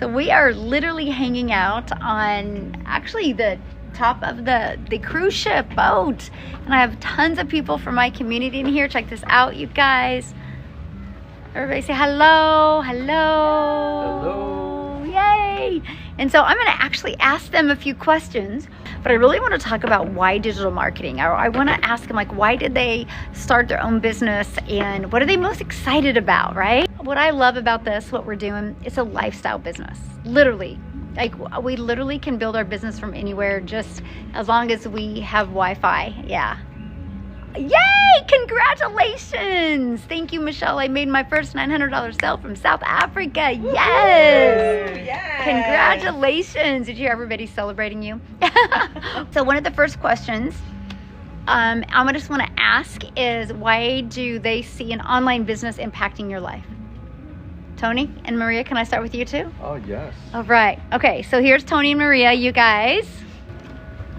So we are literally hanging out on actually the top of the cruise ship boat, and I have tons of people from my community in here. Check this out, you guys. Everybody say hello. Hello. Yay. And so I'm going to actually ask them a few questions, but I really want to talk about why digital marketing. I want to ask them, like, why did they start their own business and what are they most excited about, right? What I love about this, what we're doing, it's a lifestyle business, literally. Like, we literally can build our business from anywhere, just as long as we have Wi-Fi. Yeah. Yay! Congratulations! Thank you, Michele. I made my first $900 sale from South Africa. Yes! Yes! Congratulations! Did you hear everybody celebrating you? So one of the first questions I just want to ask is, why do they see an online business impacting your life? Tony and Maria, can I start with you too? Oh, yes. All right. Okay, so here's Tony and Maria, you guys.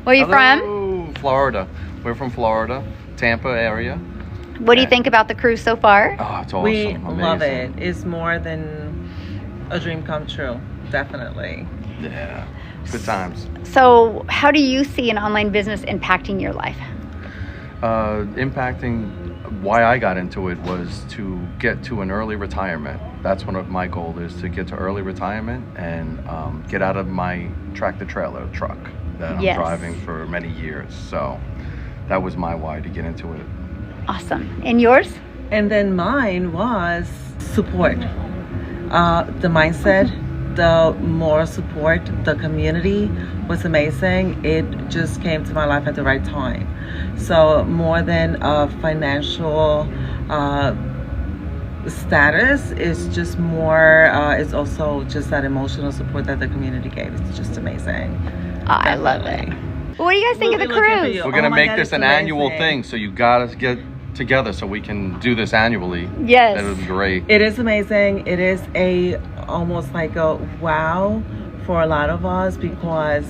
Where are you from? Florida. We're from Florida, Tampa area. What do you think about the cruise so far? Oh, it's awesome. We Amazing. love it. It's more than a dream come true, definitely. Yeah, good times. So how do you see an online business impacting your life? Impacting, why I got into it was to get to an early retirement. That's one of my goals, is to get to early retirement and get out of my tractor-trailer truck that I'm driving for many years. So that was my why to get into it. Awesome. And yours? And then mine was support. The mindset, the moral support, the community was amazing. It just came to my life at the right time. So more than a financial status, it's just more, it's also just that emotional support that the community gave. It's just amazing. I love it. What do you guys think of the cruise? We're going to make this an annual thing, so you got to get together so we can do this annually. Yes. That would be great. It is amazing. It is almost like a wow for a lot of us, because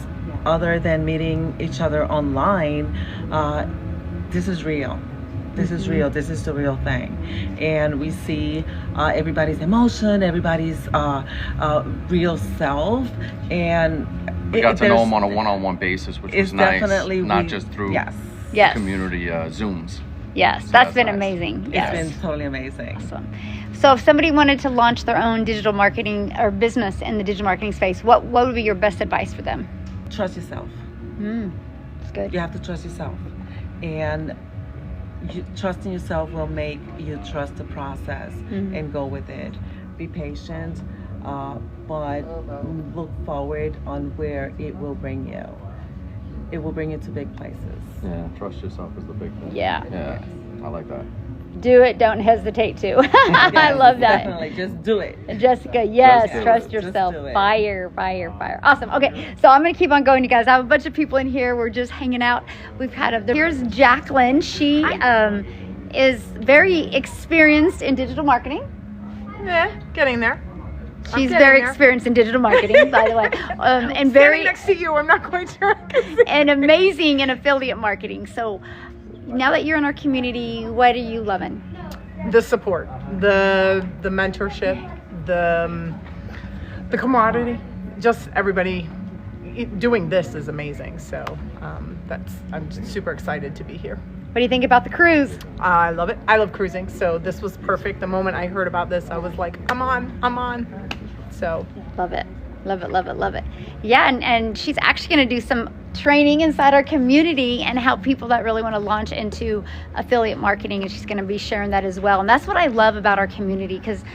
other than meeting each other online, this is real. This is real. This is the real thing. And we see everybody's emotion, everybody's real self, and we got to know them on a one-on-one basis, which was nice. Not just through community Zooms. Yes, that's been amazing. It's Yes. been totally amazing. Awesome. So if somebody wanted to launch their own digital marketing or business in the digital marketing space, what would be your best advice for them? Trust yourself. That's good. You have to trust yourself. And trusting yourself will make you trust the process and go with it. Be patient, but look forward on where it will bring you. It will bring you to big places. Yeah, trust yourself is the big thing. Yeah. Yeah, I like that. Do it, don't hesitate to. I love that. Definitely, just do it. Jessica, yes, Just do trust it. yourself. Just do it. Fire. Awesome. Okay, so I'm going to keep on going, you guys. I have a bunch of people in here. We're just hanging out. We've had here's Jacqueline. She is very experienced in digital marketing. Yeah, getting there. She's very experienced in digital marketing, by the way, and very next to you. I'm not quite sure. and amazing in affiliate marketing. So now that you're in our community, what are you loving? The support, the mentorship, the camaraderie, just everybody doing this is amazing. So I'm super excited to be here. What do you think about the cruise? I love it. I love cruising. So this was perfect. The moment I heard about this, I was like, I'm on. So Love it. Yeah, and she's actually going to do some training inside our community and help people that really want to launch into affiliate marketing, and she's going to be sharing that as well. And that's what I love about our community, because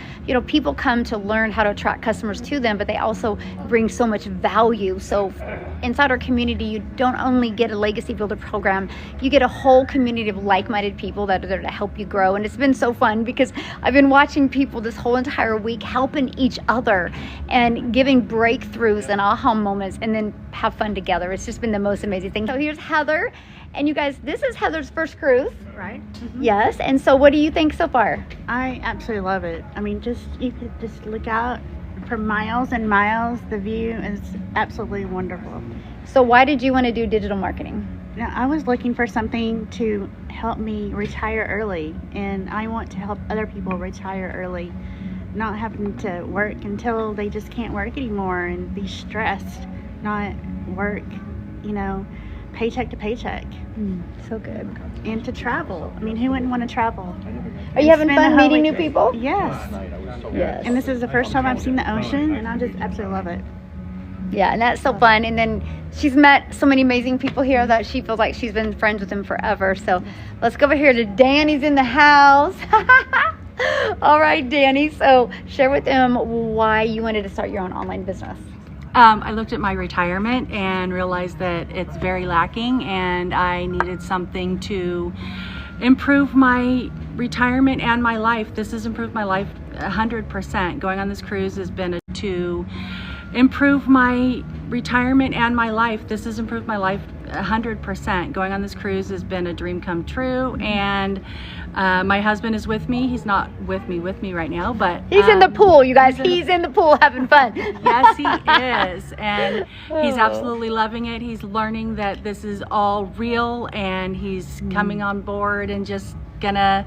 people come to learn how to attract customers to them, but they also bring so much value. So inside our community, you don't only get a legacy builder program, you get a whole community of like-minded people that are there to help you grow. And it's been so fun, because I've been watching people this whole entire week helping each other and giving breakthroughs and aha moments, and then have fun together. It's just been the most amazing thing. So here's Heather, and you guys, this is Heather's first cruise, right? Yes. And so what do you think so far? I absolutely love it. I mean, you could just look out for miles and miles. The view is absolutely wonderful. So why did you want to do digital marketing? Now, I was looking for something to help me retire early, and I want to help other people retire early not having to work until they just can't work anymore and be stressed, not work, paycheck to paycheck. So good. And to travel. I mean, who wouldn't want to travel? Are you having Spend a fun whole meeting week- new people? Yes. Yes. And this is the first time I've seen the ocean, and I just absolutely love it. Yeah, and that's so fun. And then she's met so many amazing people here that she feels like she's been friends with them forever. So let's go over here to Danny's in the house. All right, Danny. So share with them why you wanted to start your own online business. I looked at my retirement and realized that it's very lacking, and I needed something to improve my retirement and my life. This has improved my life 100%. Going on this cruise has been to improve my retirement and my life. This has improved my life 100%. Going on this cruise has been a dream come true, and my husband is with me. He's not with me right now, but He's in the pool, you guys. He's in the pool having fun. yes, he is, and he's absolutely loving it. He's learning that this is all real, and he's coming on board and just gonna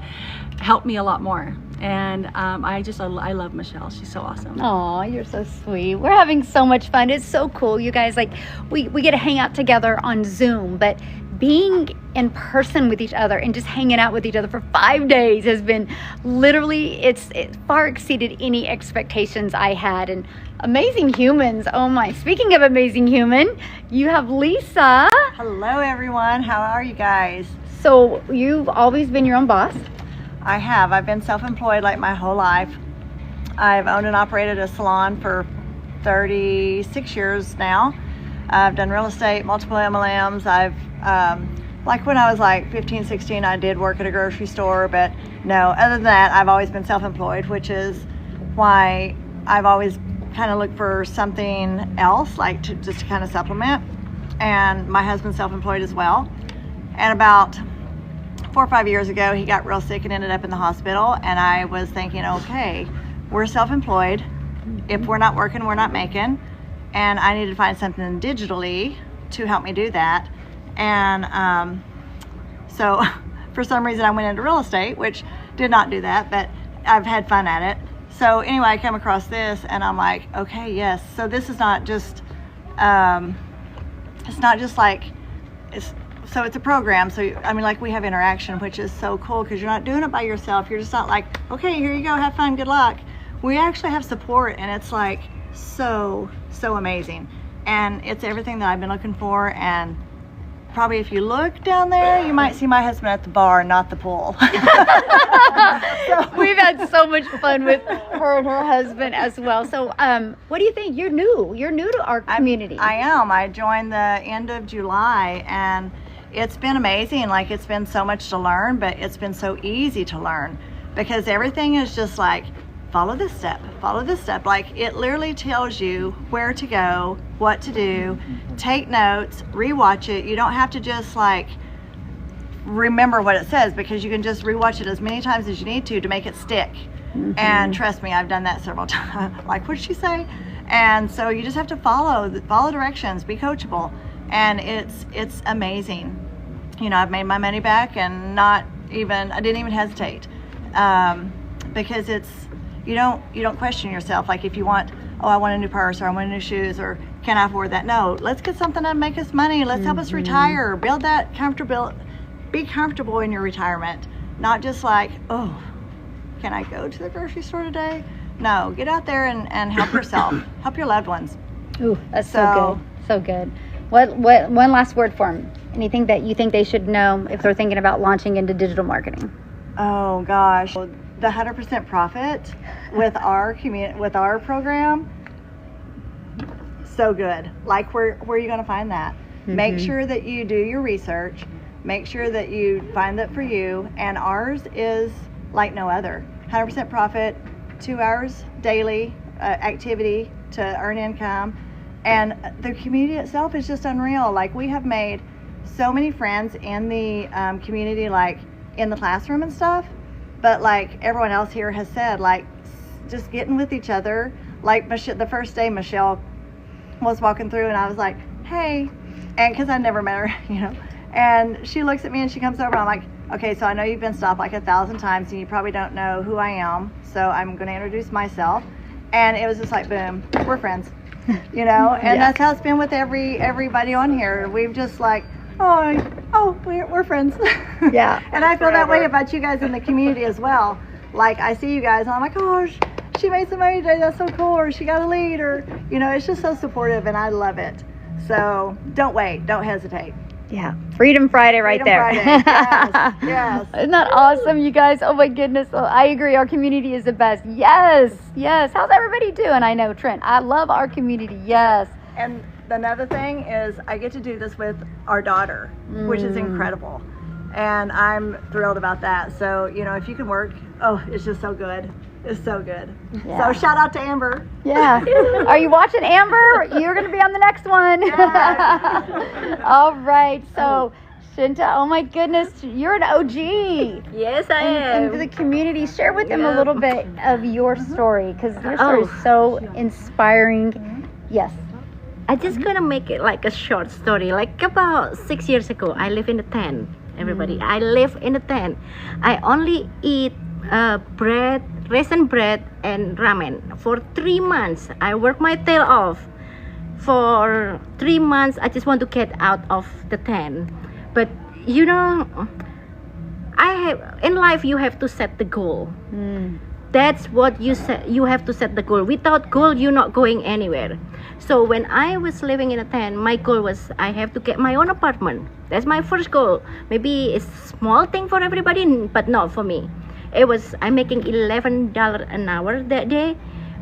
help me a lot more. And I love Michele. She's so awesome. Oh, you're so sweet. We're having so much fun. It's so cool, you guys. Like we get to hang out together on Zoom, but being in person with each other and just hanging out with each other for 5 days has been literally, it far exceeded any expectations I had. And amazing humans. Oh my. Speaking of amazing human, you have Lisa. Hello everyone, how are you guys? So you've always been your own boss. I have. I've been self-employed like my whole life. I've owned and operated a salon for 36 years now. I've done real estate, multiple MLMs. I've, like when I was like 15, 16, I did work at a grocery store, but no, other than that, I've always been self-employed, which is why I've always kind of looked for something else, like just to kind of supplement. And my husband's self-employed as well. And about 4 or 5 years ago, he got real sick and ended up in the hospital. And I was thinking, okay, we're self-employed. If we're not working, we're not making. And I needed to find something digitally to help me do that. And so for some reason, I went into real estate, which did not do that, but I've had fun at it. So anyway, I came across this and I'm like, okay, yes. So this is not just, it's not just like, so it's a program. So, I mean, like we have interaction, which is so cool because you're not doing it by yourself. You're just not like, okay, here you go, have fun, good luck. We actually have support, and it's like so amazing. And it's everything that I've been looking for. And probably if you look down there, you might see my husband at the bar, not the pool. We've had so much fun with her and her husband as well. So what do you think? You're new to our community. I am. I joined the end of July, and it's been amazing. Like, it's been so much to learn, but it's been so easy to learn because everything is just like, follow this step, follow this step. Like, it literally tells you where to go, what to do, take notes, rewatch it. You don't have to just like remember what it says, because you can just rewatch it as many times as you need to make it stick. And trust me, I've done that several times. Like, what did she say? And so you just have to follow directions, be coachable. And it's amazing. You know, I've made my money back, and I didn't even hesitate, because you don't question yourself. Like, if you want, oh, I want a new purse, or I want new shoes, or can I afford that? No, let's get something that make us money. Let's help us retire, build that be comfortable in your retirement. Not just like, oh, can I go to the grocery store today? No, get out there and help yourself, help your loved ones. Ooh, that's so good. So good. What one last word for them? Anything that you think they should know if they're thinking about launching into digital marketing? Oh gosh, the 100% profit with our program, so good. Like, where are you going to find that? Make sure that you do your research. Make sure that you find that for you. And ours is like no other. 100% profit, 2 hours daily activity to earn income. And the community itself is just unreal. Like, we have made so many friends in the community, like in the classroom and stuff. But like everyone else here has said, like, just getting with each other. Like, the first day Michele was walking through, and I was like, hey, and because I never met her, you know. And she looks at me and she comes over, and I'm like, Okay, so I know you've been stopped like 1,000 times and you probably don't know who I am. So I'm going to introduce myself. And it was just like, boom, we're friends, you know? And that's how it's been with everybody on here. We've just like, we're friends. Yeah. And I feel that way about you guys in the community as well. Like I see you guys and I'm like, oh, she made some money today. That's so cool. Or she got a lead, or, you know, it's just so supportive and I love it. So don't wait. Don't hesitate. Yeah, Freedom Friday right Freedom there. Friday. Yes, yes. Isn't that awesome, you guys? Oh my goodness. Oh, I agree. Our community is the best. Yes, yes. How's everybody doing? I know, Trent. I love our community. Yes. And another thing is I get to do this with our daughter, which is incredible. And I'm thrilled about that. So, you know, if you can work, it's just so good. It's so good. Yeah. So shout out to Amber. Yeah. Are you watching, Amber? You're going to be on the next one. Yes. All right. So, Shinta, oh my goodness, you're an OG. Yes, I am. And for the community, share with them a little bit of your story, because your story is so inspiring. Yes. I just gonna make it like a short story. Like about 6 years ago, I live in a tent. Everybody, I live in a tent. I only eat bread, raisin bread, and ramen for 3 months. I work my tail off. For 3 months, I just want to get out of the tent. But you know, in life you have to set the goal. That's what you set. You have to set the goal. Without goal, you're not going anywhere. So when I was living in a tent, my goal was I have to get my own apartment. That's my first goal. Maybe it's a small thing for everybody, but not for me. It was I'm making $11 an hour that day,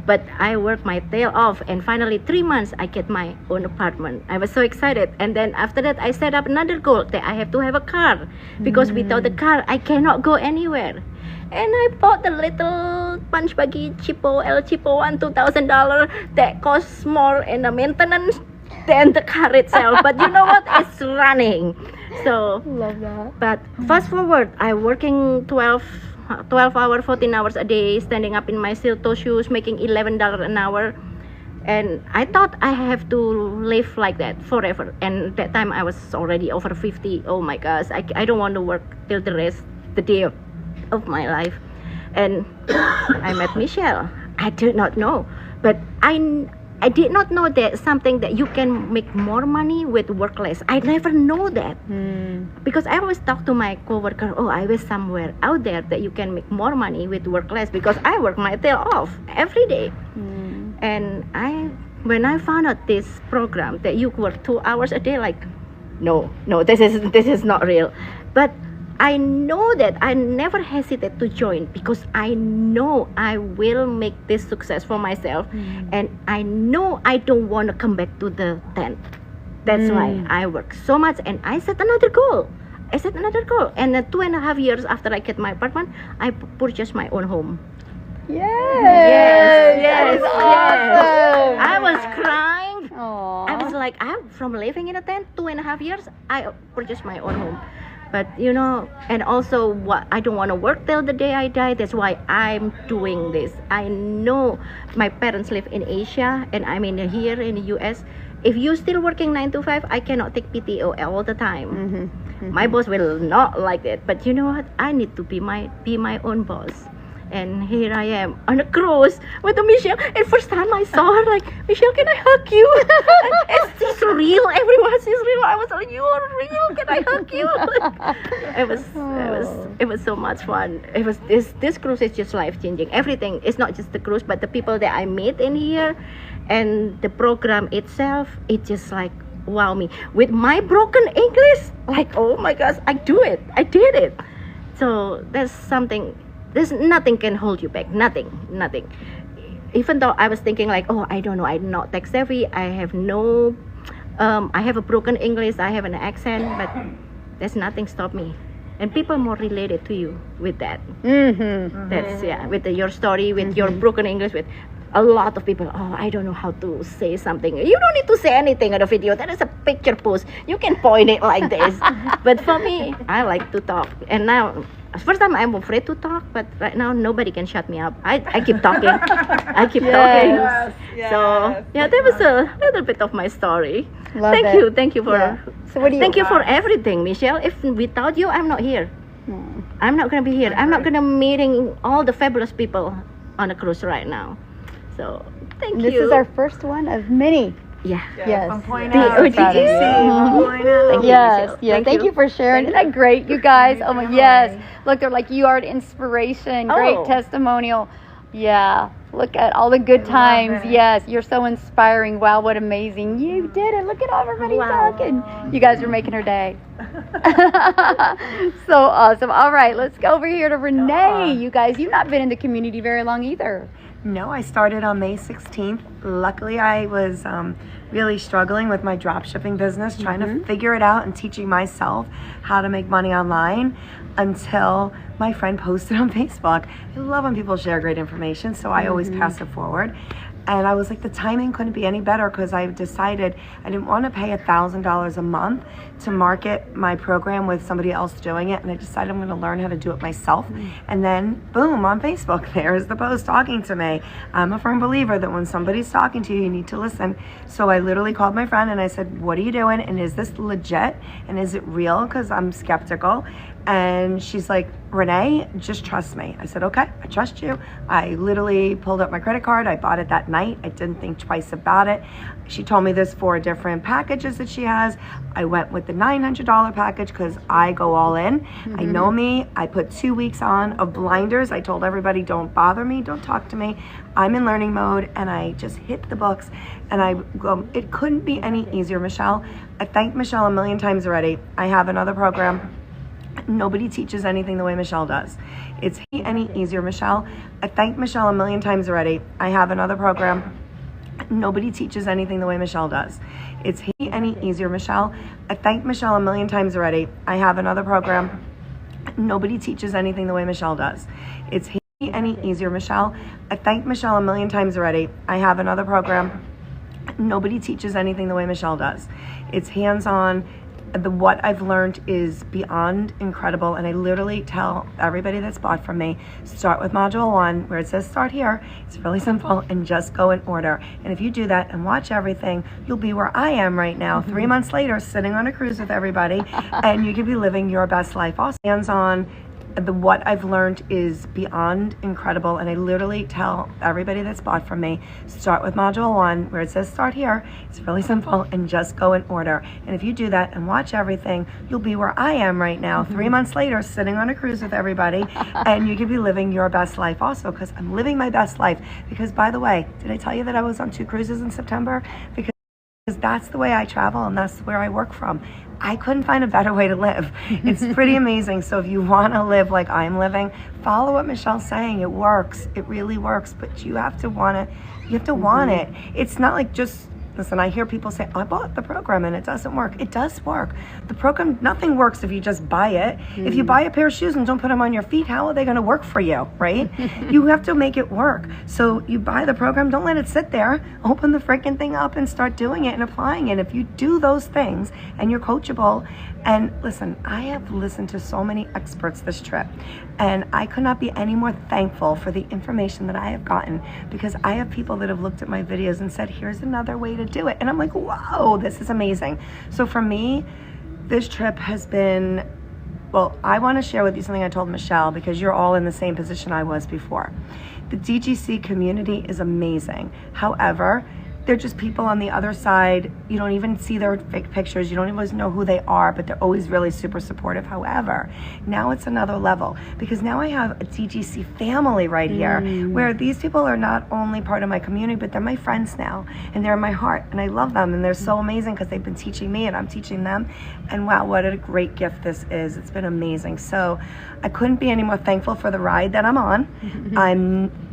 but I worked my tail off, and finally 3 months I get my own apartment. I was so excited, and then after that I set up another goal that I have to have a car, because without the car I cannot go anywhere. And I bought the little punch buggy cheapo El Cheapo one $2,000 that costs more in the maintenance than the car itself. But you know what? It's running. So Love that. but fast forward, I working 12 hours, 14 hours a day, standing up in my steel toe shoes, making $11 an hour. And I thought I have to live like that forever. And that time I was already over 50. Oh my gosh, I don't want to work till the day of my life. And I met Michele. I did not know, but I did not know that something that you can make more money with work less. I never know that, because I always talk to my coworker, I wish somewhere out there that you can make more money with work less, because I work my tail off every day. And when I found out this program that you work 2 hours a day, like, no, this is not real. But I know that I never hesitate to join, because I know I will make this success for myself, and I know I don't want to come back to the tent. That's why I work so much, and I set another goal. And 2.5 years after I get my apartment, I purchased my own home. Yes. That is awesome. I was crying. Aww. I was like, I'm from living in a tent 2.5 years, I purchased my own home. But you know, and also I don't want to work till the day I die. That's why I'm doing this. I know my parents live in Asia, and I'm here in the US. If you're still working 9 to 5, I cannot take PTO all the time. My boss will not like it. But you know what? I need to be my own boss. And here I am on a cruise with Michele. And first time I saw her, like, Michele, can I hug you? She's real. Everyone, she's real. I was like, you are real. Can I hug you? It was so much fun. It was this cruise is just life changing. Everything. It's not just the cruise, but the people that I meet in here, and the program itself. It just like wow me with my broken English. Like, oh my gosh, I did it. So there's something. There's nothing can hold you back. Nothing. Even though I was thinking like, I don't know, I'm not tech savvy. I have a broken English. I have an accent, but there's nothing stop me. And people more related to you with that. That's with your story, with your broken English, with a lot of people. I don't know how to say something. You don't need to say anything in the video. That is a picture post. You can point it like this. But for me, I like to talk. And now, first time I'm afraid to talk, but right now nobody can shut me up. I keep talking. Talking. Yes. So that was a little bit of my story. Love it. Thank you for So what do you? thank you for everything, Michele. If without you, I'm not here. I'm not gonna be here. I'm not gonna meeting all the fabulous people on a cruise right now. So thank you. This is our first one of many. Yeah. Yes. I'm pointing The out. OTGC. Thank you, Yes, Michele. yes. Thank you for sharing. Isn't that great, you guys? Oh my, yes. Look, they're like, you are an inspiration. Great Oh. testimonial. Yeah. Look at all the good times. Yes, you're so inspiring. Wow, what amazing. You did it. Look at everybody talking. You guys are making her day. So awesome. All right, let's go over here to Renee. You guys, you've not been in the community very long either. No, I started on May 16th. Luckily, I was really struggling with my drop shipping business, trying to figure it out and teaching myself how to make money online until my friend posted on Facebook. I love when people share great information, so I always pass it forward. And I was like, the timing couldn't be any better because I decided I didn't want to pay $1,000 a month to market my program with somebody else doing it. And I decided I'm going to learn how to do it myself. And then, boom, on Facebook, there's the post talking to me. I'm a firm believer that when somebody's talking to you, you need to listen. So I literally called my friend and I said, what are you doing? And is this legit? And is it real? Because I'm skeptical. And she's like, Renee, just trust me. I said, okay, I trust you. I literally pulled up my credit card. I bought it that night. I didn't think twice about it. She told me there's 4 different packages that she has. I went with the $900 package because I go all in. I know me. I put 2 weeks on of blinders. I told everybody, don't bother me. Don't talk to me. I'm in learning mode. And I just hit the books. And I go, it couldn't be any easier, Michele. I thanked Michele a million times already. I have another program. Nobody teaches anything the way Michele does. It's any easier, Michele. I thanked Michele a million times already. I have another program. Nobody teaches anything the way Michele does. It's any easier, Michele. I thanked Michele a million times already. I have another program. Nobody teaches anything the way Michele does. It's any easier, Michele. I thanked Michele a million times already. I have another program. Nobody teaches anything the way Michele does. It's hands-on. What I've learned is beyond incredible, and I literally tell everybody that's bought from me, start with module 1 where it says start here. It's really simple, and just go in order. And if you do that and watch everything, you'll be where I am right now, 3 months later, sitting on a cruise with everybody, and you could be living your best life. Also, hands-on. What I've learned is beyond incredible, and I literally tell everybody that's bought from me, start with module 1 where it says start here. It's really simple, and just go in order. And if you do that and watch everything, you'll be where I am right now, 3 months later, sitting on a cruise with everybody, and you could be living your best life also, because I'm living my best life. Because, by the way, did I tell you that I was on 2 cruises in September? Because that's the way I travel, and that's where I work from. I couldn't find a better way to live. It's pretty amazing. So if you want to live like I'm living, follow what Michele's saying. It works. It really works. But you have to want it. You have to want it. It's not like just, listen, I hear people say, I bought the program and it doesn't work. It does work. The program, nothing works if you just buy it. If you buy a pair of shoes and don't put them on your feet, how are they going to work for you, right? You have to make it work. So you buy the program, don't let it sit there. Open the freaking thing up and start doing it and applying it. If you do those things and you're coachable, and listen, I have listened to so many experts this trip, and I could not be any more thankful for the information that I have gotten, because I have people that have looked at my videos and said, here's another way to do it. And I'm like, whoa, this is amazing. So for me, this trip has been, well, I want to share with you something I told Michele, because you're all in the same position I was before. The DGC community is amazing. However, they're just people on the other side. You don't even see their fake pictures. You don't even know who they are, but they're always really super supportive. However, now it's another level, because now I have a DGC family right here, where these people are not only part of my community, but they're my friends now, and they're in my heart, and I love them, and they're so amazing because they've been teaching me and I'm teaching them. And wow, what a great gift this is. It's been amazing. So I couldn't be any more thankful for the ride that I'm on.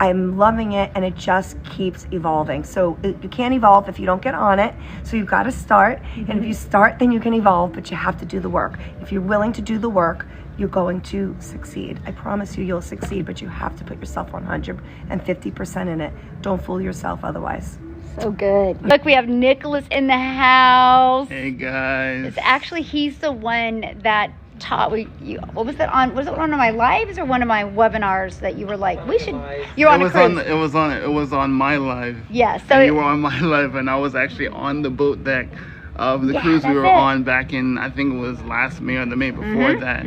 I'm loving it, and it just keeps evolving. So you can't evolve if you don't get on it. So you've got to start, and if you start, then you can evolve, but you have to do the work. If you're willing to do the work, you're going to succeed. I promise you, you'll succeed, but you have to put yourself 150% in it. Don't fool yourself otherwise. So good. Look, we have Nicholas in the house. Hey guys. It's actually, he's the one that taught what was that on? Was it one of my lives or one of my webinars that you were like, we should? You're on a cruise. It was on my live. Yeah. So and you were on my live, and I was actually on the boat deck of the cruise we were on back in, I think it was last May or the May before that.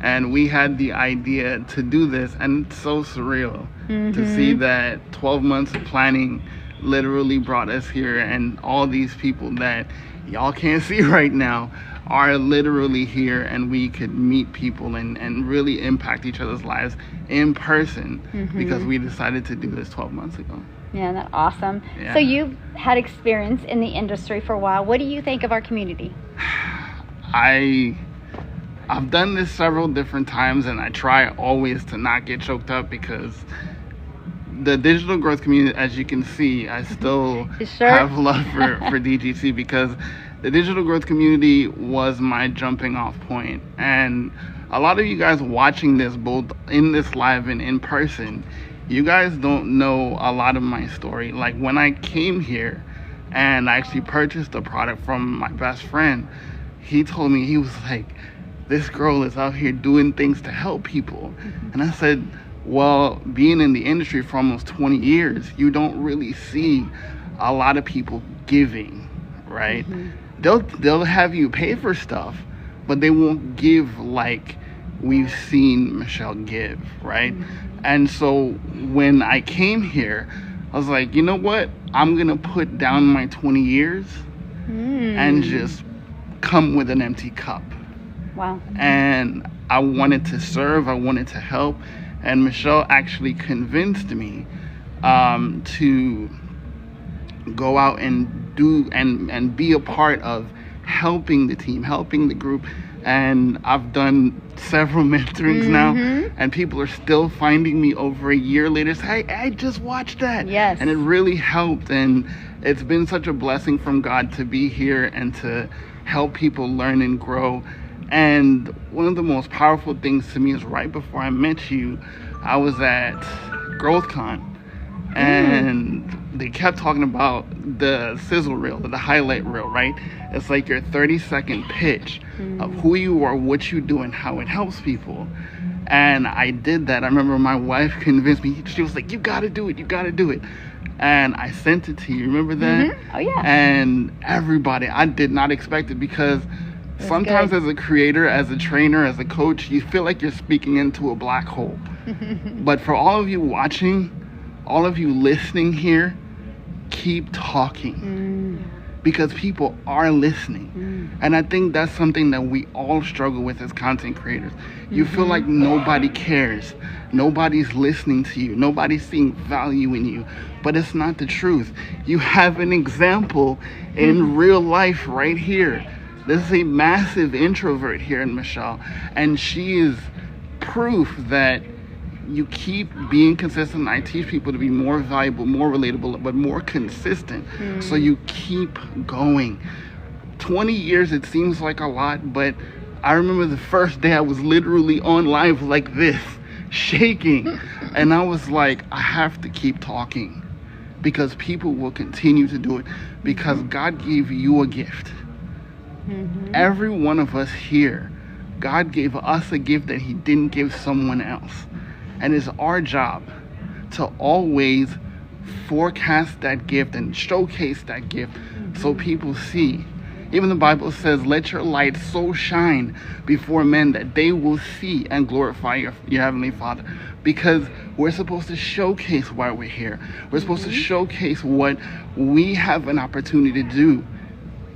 And we had the idea to do this, and it's so surreal to see that 12 months of planning literally brought us here, and all these people that y'all can't see right now are literally here, and we could meet people and really impact each other's lives in person because we decided to do this 12 months ago. Yeah, that's awesome. Yeah. So you've had experience in the industry for a while. What do you think of our community? I've done this several different times, and I try always to not get choked up because the digital growth community, as you can see, I still have love for DGC because the digital growth community was my jumping off point. And a lot of you guys watching this, both in this live and in person, you guys don't know a lot of my story. Like when I came here and I actually purchased a product from my best friend, he told me, he was like, this girl is out here doing things to help people. And I said, well, being in the industry for almost 20 years, you don't really see a lot of people giving, right? They'll have you pay for stuff, but they won't give like we've seen Michele give, right? And so when I came here, I was like, you know what? I'm gonna put down my 20 years and just come with an empty cup. Wow. And I wanted to serve, I wanted to help, and Michele actually convinced me to go out and do and be a part of helping the team, helping the group. And I've done several mentorings now, and people are still finding me over a year later. Say, hey, I just watched that. Yes. And it really helped. And it's been such a blessing from God to be here and to help people learn and grow. And one of the most powerful things to me is right before I met you, I was at GrowthCon. And they kept talking about the sizzle reel, the highlight reel, right? It's like your 30-second pitch of who you are, what you do, and how it helps people. And I did that. I remember my wife convinced me. She was like, you got to do it. You got to do it. And I sent it to you. Remember that? Oh, yeah. And everybody, I did not expect it because sometimes as a creator, as a trainer, as a coach, you feel like you're speaking into a black hole. But for all of you watching, all of you listening here, keep talking because people are listening. And I think that's something that we all struggle with as content creators. You feel like nobody cares. Nobody's listening to you. Nobody's seeing value in you. But it's not the truth. You have an example in real life right here. This is a massive introvert here in Michele. And she is proof that you keep being consistent. I teach people to be more valuable, more relatable, but more consistent. So you keep going. 20 years, it seems like a lot, but I remember the first day I was literally on live like this, shaking. And I was like, I have to keep talking because people will continue to do it because God gave you a gift. Every one of us here, God gave us a gift that he didn't give someone else. And it's our job to always forecast that gift and showcase that gift so people see. Even the Bible says, let your light so shine before men that they will see and glorify your Heavenly Father. Because we're supposed to showcase why we're here. We're supposed to showcase what we have an opportunity to do.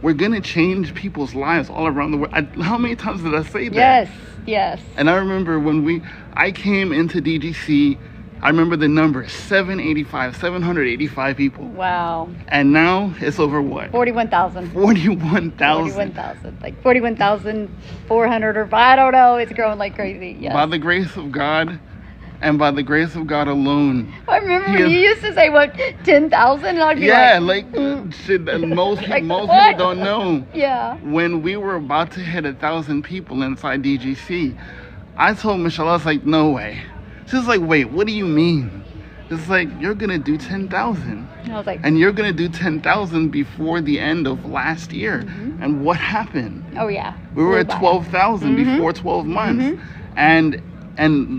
We're going to change people's lives all around the world. How many times did I say that? Yes. And I remember when I came into DGC, I remember the number 785 people. Wow. And now it's over what? 41,000. 41,000. Like 41,400 or I don't know. It's growing like crazy. Yes. By the grace of God and by the grace of God alone. I remember when you used to say, what, 10,000? And I'd be shit, most like, people don't know. Yeah. When we were about to hit 1,000 people inside DGC, I told Michele, I was like, no way. She's like, wait, what do you mean? It's like, you're going to do 10,000. I was like, and you're going to do 10,000 before the end of last year. And what happened? Oh, yeah. We were at 12,000 before 12 months. And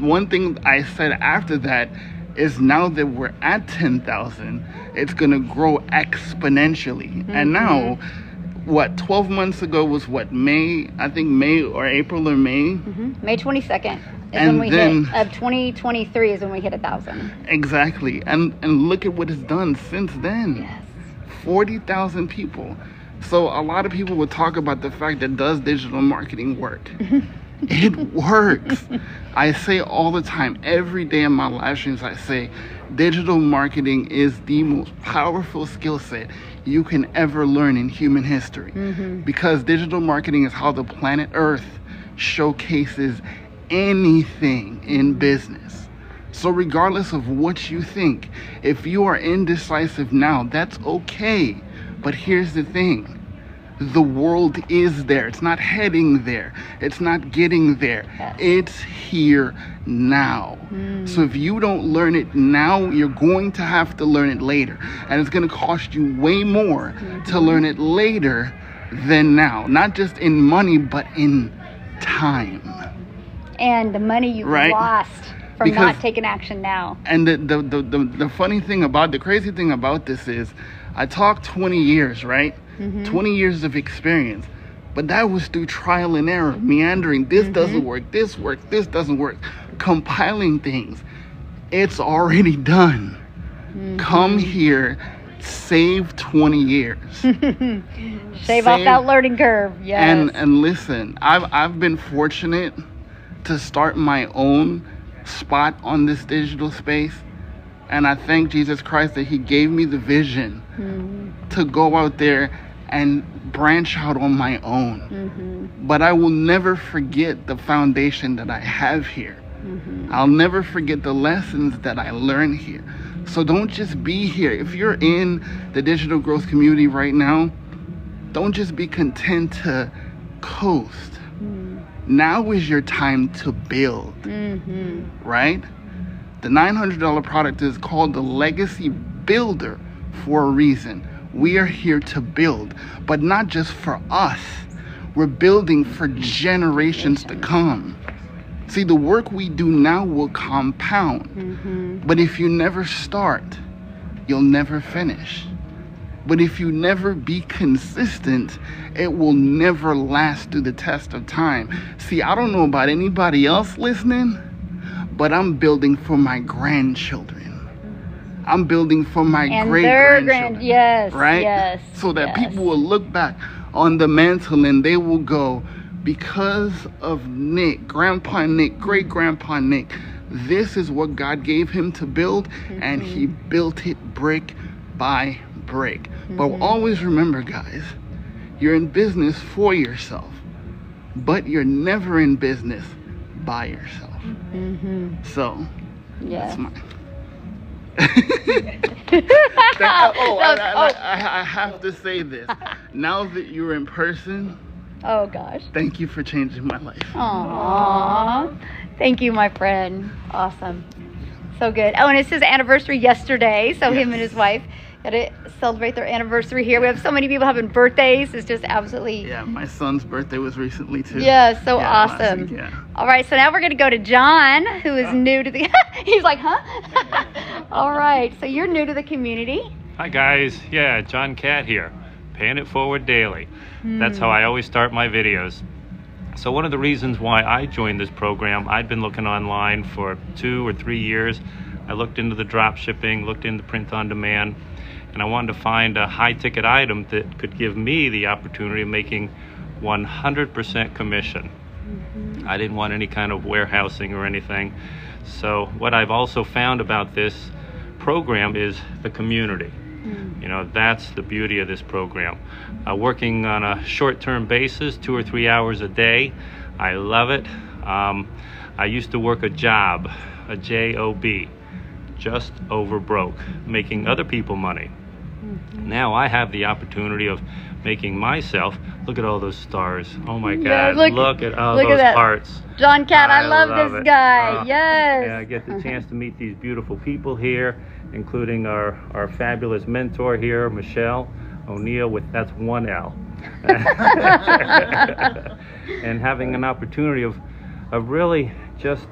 one thing I said after that is now that we're at 10,000, it's going to grow exponentially. And now what, 12 months ago was what, May? I think May or April or May. May 22nd is And when we then- hit, of 2023 is when we hit 1,000. Exactly. And look at what it's done since then. Yes. 40,000 people. So a lot of people would talk about the fact that does digital marketing work? It works. I say all the time, every day in my live streams, I say digital marketing is the most powerful skill set you can ever learn in human history. Because digital marketing is how the planet Earth showcases anything in business. So regardless of what you think, if you are indecisive now, that's okay. But here's the thing. The world is there. It's not heading there. It's not getting there. It's here now. So if you don't learn it now, you're going to have to learn it later. And it's going to cost you way more to learn it later than now. Not just in money, but in time. And the money you've Right. lost from Because- not taking action now. And the funny thing about, the crazy thing about this is, I talked 20 years, right? 20 years of experience. But that was through trial and error, meandering. This doesn't work, this works, this doesn't work. Compiling things. It's already done. Come here, save 20 years. Shave off that learning curve. Yes. And listen, I've been fortunate to start my own spot on this digital space. And I thank Jesus Christ that he gave me the vision to go out there and branch out on my own. But I will never forget the foundation that I have here. I'll never forget the lessons that I learned here. So don't just be here. If you're in the digital growth community right now, don't just be content to coast. Now is your time to build, right? The $900 product is called the Legacy Builder for a reason. We are here to build, but not just for us. We're building for generations to come. See, the work we do now will compound. But if you never start, you'll never finish. But if you never be consistent, it will never last through the test of time. See, I don't know about anybody else listening, but I'm building for my grandchildren. I'm building for my great-grandchildren. Yes, right? yes. So that yes. people will look back on the mantle and they will go, because of Nick, Grandpa Nick, great-grandpa Nick, this is what God gave him to build, and he built it brick by brick. But always remember, guys, you're in business for yourself, but you're never in business by yourself. So, that's mine. I have to say this. Now that you're in person, oh gosh, thank you for changing my life. Aww. Thank you, my friend. Awesome. So good. Oh, and it's his anniversary yesterday, so him and his wife got to celebrate their anniversary here. We have so many people having birthdays. It's just absolutely... Yeah, my son's birthday was recently too. Yeah, so awesome. Week, yeah. All right, so now we're going to go to John, who is new to the... He's like, huh? All right, so you're new to the community. Hi, guys. Yeah, John Cat here. Paying it forward daily. That's how I always start my videos. So one of the reasons why I joined this program, I'd been looking online for 2 or 3 years. I looked into the drop shipping, looked into print on demand, and I wanted to find a high ticket item that could give me the opportunity of making 100% commission. I didn't want any kind of warehousing or anything. So what I've also found about this program is the community. You know, that's the beauty of this program. Working on a short-term basis, 2 or 3 hours a day. I love it. I used to work a job, a J-O-B, just over broke, making other people money. Now I have the opportunity of making myself, look at all those stars. Oh my God, look at all those hearts. John Cat, I love this guy. Yes. Yeah, I get the chance to meet these beautiful people here, including our fabulous mentor here, Michele, Oneil, that's one L. And having an opportunity of really just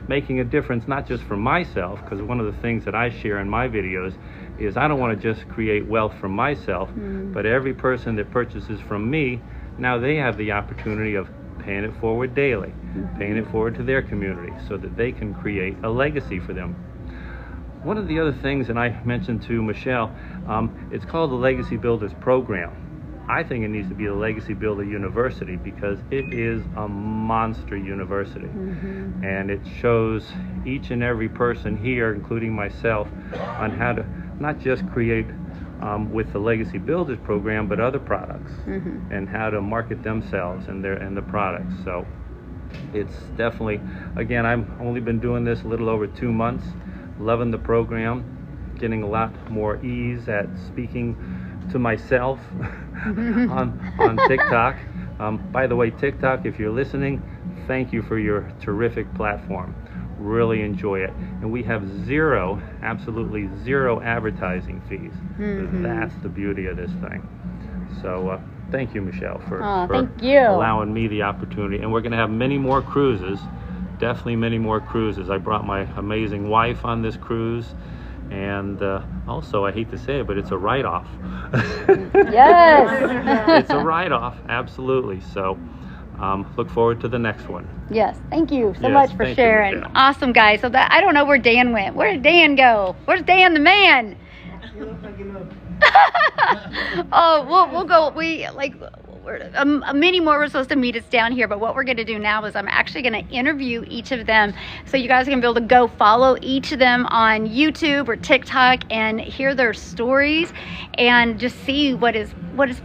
making a difference, not just for myself, because one of the things that I share in my videos is I don't want to just create wealth for myself, but every person that purchases from me, now they have the opportunity of paying it forward daily, paying it forward to their community so that they can create a legacy for them. One of the other things, and I mentioned to Michele, it's called the Legacy Builders Program. I think it needs to be the Legacy Builder University because it is a monster university. And it shows each and every person here, including myself, on how to not just create with the Legacy Builders Program, but other products and how to market themselves and the products. So it's definitely, again, I've only been doing this a little over 2 months, loving the program, getting a lot more ease at speaking to myself on TikTok. By the way, TikTok, if you're listening, thank you for your terrific platform. Really enjoy it. And we have zero, absolutely zero advertising fees. That's the beauty of this thing. So thank you, Michele, for allowing me the opportunity. And we're going to have many more cruises, definitely many more cruises. I brought my amazing wife on this cruise. And also, I hate to say it, but it's a write-off. Yes. It's a write-off, absolutely. So look forward to the next one. Yes, thank you so much for sharing. You, awesome, guys. So that I don't know where Dan went. Where did Dan go? Where's Dan the man? Oh, we'll go. Many more were supposed to meet us down here, but what we're going to do now is I'm actually going to interview each of them, so you guys are going to be able to go follow each of them on YouTube or TikTok and hear their stories and just see what is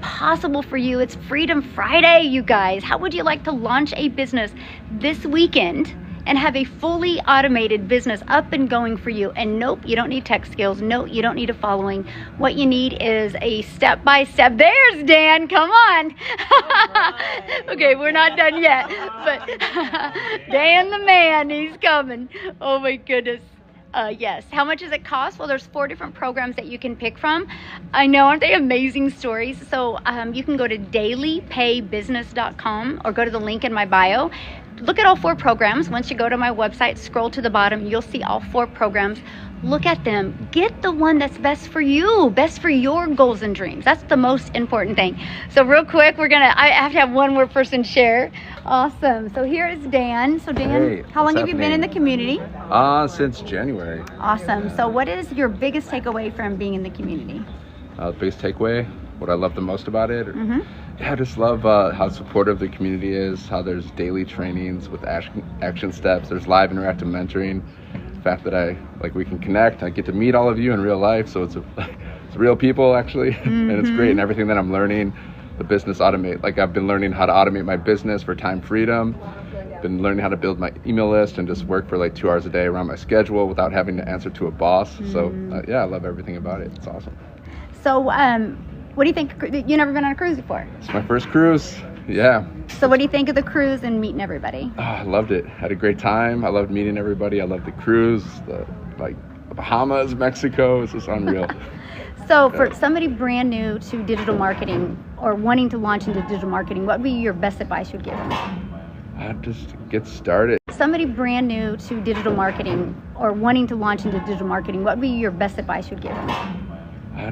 possible for you. It's Freedom Friday, you guys. How would you like to launch a business this weekend and have a fully automated business up and going for you? And nope, you don't need tech skills. No, you don't need a following. What you need is a step-by-step. There's Dan, come on. Okay, we're not done yet, but Dan the man, he's coming. Oh my goodness. Yes. How much does it cost? Well, there's 4 different programs that you can pick from. I know, aren't they amazing stories? So you can go to dailypaybusiness.com or go to the link in my bio. Look at all 4 programs. Once you go to my website, scroll to the bottom, you'll see all 4 programs. Look at them. Get the one that's best for you, best for your goals and dreams. That's the most important thing. So real quick, I have to have one more person share. Awesome. So here is Dan. So Dan, hey, how long have you been in the community? Since January. Awesome. So what is your biggest takeaway from being in the community? The biggest takeaway, what I love the most about it? Yeah, I just love how supportive the community is, how there's daily trainings with action steps, there's live interactive mentoring, the fact that we can connect, I get to meet all of you in real life, so it's real people actually, and it's great, and everything that I'm learning, the business automate, I've been learning how to automate my business for time freedom, been learning how to build my email list and just work for 2 hours a day around my schedule without having to answer to a boss, so yeah, I love everything about it, it's awesome. So what do you think? You've never been on a cruise before? It's my first cruise, yeah. So what do you think of the cruise and meeting everybody? Oh, I loved it. Had a great time. I loved meeting everybody. I loved the cruise, the Bahamas, Mexico. It's just unreal. So for somebody brand new to digital marketing or wanting to launch into digital marketing, what would be your best advice you'd give them? Just get started. Somebody brand new to digital marketing or wanting to launch into digital marketing, what would be your best advice you'd give them?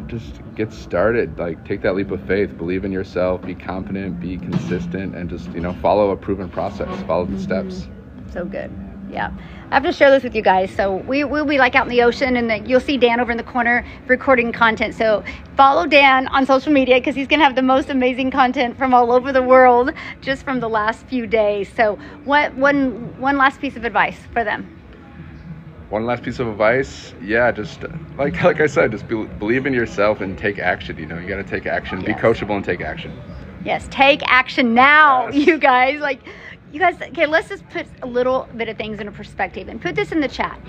Just get started. Take that leap of faith. Believe in yourself. Be confident. Be consistent, and just follow a proven process. Follow the steps. So good. Yeah, I have to share this with you guys. So we'll be out in the ocean, and you'll see Dan over in the corner recording content. So follow Dan on social media because he's gonna have the most amazing content from all over the world just from the last few days. So one last piece of advice for them. One last piece of advice, yeah, just like I said, just believe in yourself and take action. You got to take action. Be coachable and take action. Yes, take action now, you guys. Okay, let's just put a little bit of things into perspective and put this in the chat.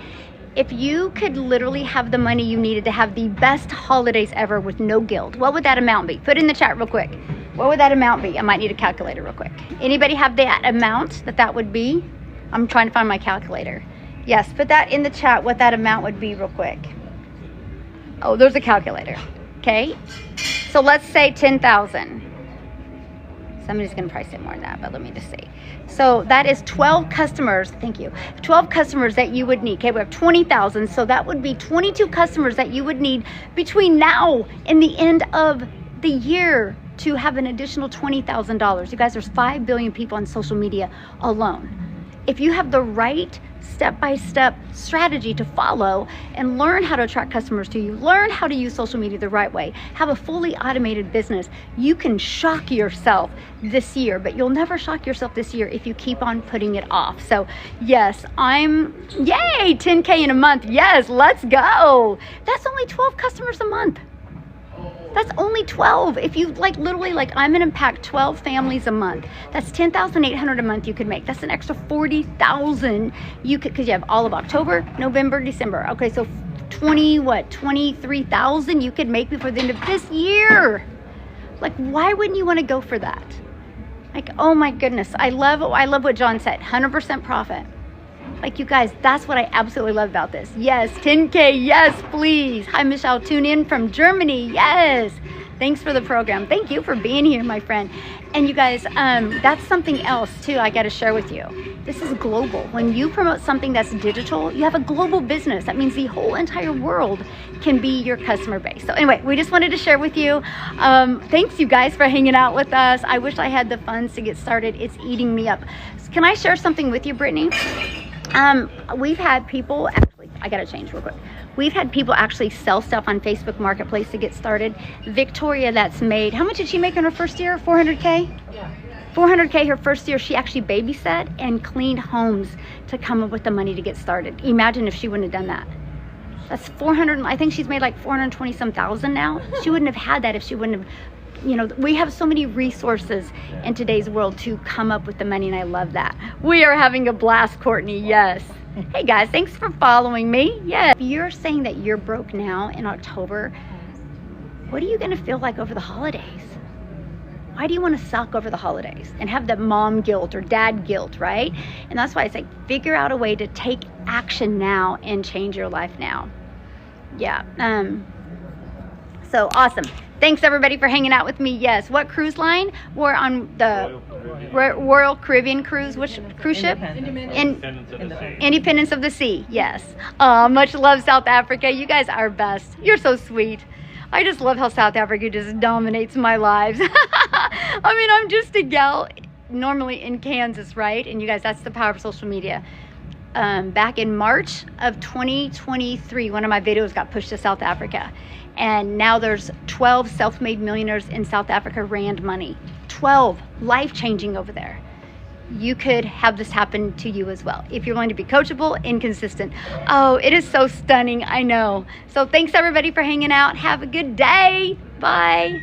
If you could literally have the money you needed to have the best holidays ever with no guilt, what would that amount be? Put it in the chat real quick. What would that amount be? I might need a calculator real quick. Anybody have that amount that would be? I'm trying to find my calculator. Yes, put that in the chat what that amount would be real quick. Oh, there's a calculator. Okay. So let's say 10,000. Somebody's going to price it more than that, but let me just see. So that is 12 customers. Thank you. 12 customers that you would need. Okay, we have 20,000. So that would be 22 customers that you would need between now and the end of the year to have an additional $20,000. You guys, there's 5 billion people on social media alone. If you have the right step-by-step strategy to follow and learn how to attract customers to you, learn how to use social media the right way, have a fully automated business, you can shock yourself this year, but you'll never shock yourself this year if you keep on putting it off. So yes, yay, 10K in a month. Yes, let's go. That's only 12 customers a month. That's only 12. If you literally, I'm gonna impact 12 families a month. That's 10,800 a month you could make. That's an extra 40,000 you could, because you have all of October, November, December. Okay, so 23,000 you could make before the end of this year. Why wouldn't you want to go for that? Oh my goodness, I love what John said. 100% profit. You guys, that's what I absolutely love about this. Yes, 10K, yes, please. Hi, Michele, tune in from Germany. Yes. Thanks for the program. Thank you for being here, my friend. And you guys, that's something else too I got to share with you. This is global. When you promote something that's digital, you have a global business. That means the whole entire world can be your customer base. So anyway, we just wanted to share with you. Thanks you guys for hanging out with us. I wish I had the funds to get started. It's eating me up. Can I share something with you, Brittany? We've had people I gotta change real quick. We've had people actually sell stuff on Facebook Marketplace to get started. Victoria, that's made, how much did she make in her first year? 400K? Yeah. 400K her first year. She actually babysat and cleaned homes to come up with the money to get started. Imagine if she wouldn't have done that. That's 400, I think she's made 420 some thousand now. She wouldn't have had that if she wouldn't have, we have so many resources in today's world to come up with the money, and I love that. We are having a blast, Courtney, yes. Hey guys, thanks for following me. Yeah, if you're saying that you're broke now in October, what are you gonna feel like over the holidays? Why do you want to suck over the holidays and have that mom guilt or dad guilt, right? And that's why it's figure out a way to take action now and change your life now. Yeah, so awesome. Thanks everybody for hanging out with me. Yes, what cruise line? We're on the Royal Caribbean cruise. Which cruise ship? Independence of the Sea. Yes. Much love, South Africa. You guys are best. You're so sweet. I just love how South Africa just dominates my lives. I mean, I'm just a gal normally in Kansas, right? And you guys, that's the power of social media. Back in March of 2023, one of my videos got pushed to South Africa. And now there's 12 self-made millionaires in South Africa, Rand money. 12, life-changing over there. You could have this happen to you as well if you're going to be coachable and consistent. Oh, it is so stunning, I know. So thanks everybody for hanging out. Have a good day. Bye.